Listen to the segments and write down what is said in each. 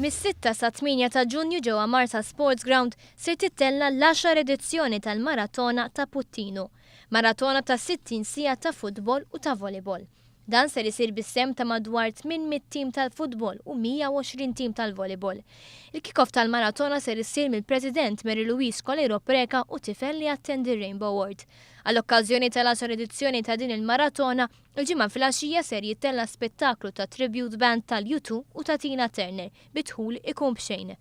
Mis-6 sa 8 ta' Ġunju ġewwa Marsa Sports Ground se tittella l-10 edizzjoni tal-Maratona ta' Puttinu, maratona ta' 60 sija ta' futbol u ta' volleyball. Dan ser isir bis-sem ta' madwar 800 tim tal-futbol u 120 tim tal-volleyball. Il-kikoff tal-maratona ser isir mill-President Mary Louise Colero Preka u tifel li attendi Rainbow World. Għall-okkażjoni tal-10 edizzjoni ta' din il-maratona, il-ġimgħa fil-għaxija ser jittella spettaklu ta' tribute band tal-U2 u ta' Tina Turner bitħul ikun b'xejn.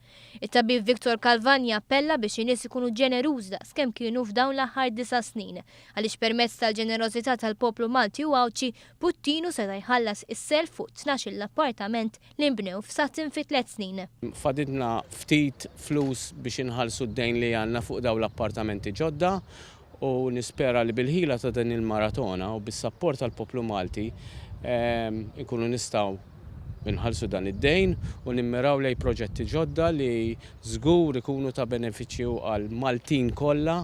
It-tabib Viktor Kalvani appella biex in-nies ikunu ġenerużi daqskemm kienu f'dawn l-aħħar 9 snin, għaliex permezz tal-ġenerożità tal-poplu Malti u Awċi, Puttinu se jħallas is-self fuq 12 l-appartament li nbnew f'Sattin fi 3 snin. Fadidna ftit flus biex inħallsu d-dejn li għandna fuq dawn l-appartamenti ġodda u nispera li bil-ħila ta' din il-maratona u bis-sapport tal-poplu Malti ikunu nistgħu inħallsu dan id-dejn u nimmiraw lejn proġetti ġodda li żgur ikunu ta' benefiċċju għal Maltin kollha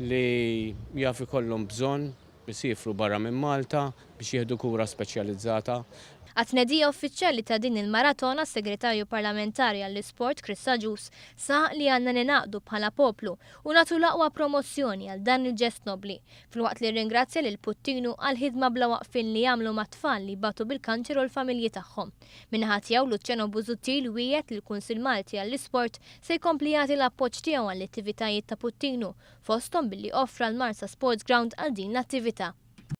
li jaf ikollhom bżonn isifru barra minn Malta biex jieħdu kura speċjalizzata. Għat-tnedija uffiċjali ta' din il-maratona, segretarju parlamentari għall-isport Chris Saġus sa li għandna ninaqdu bħala poplu u nagħtu l-aqwa promozzjoni għal dan il-ġest nobli. Filwaqt li ringrazzja lil Puttinu għal ħidma bla waqfin li jagħmlu mat-tfal li batu bil-kanċer u l-familji tagħhom. Minnaħa tiegħu Luċċeno Busuttil wiegħed li l-Kunsill Malti għall-isport se jkompli jagħti l-appoġġ tiegħu għall-attivitajiet ta' Puttinu fosthom billi offra l-Marsa Sports Ground għal din l-attività.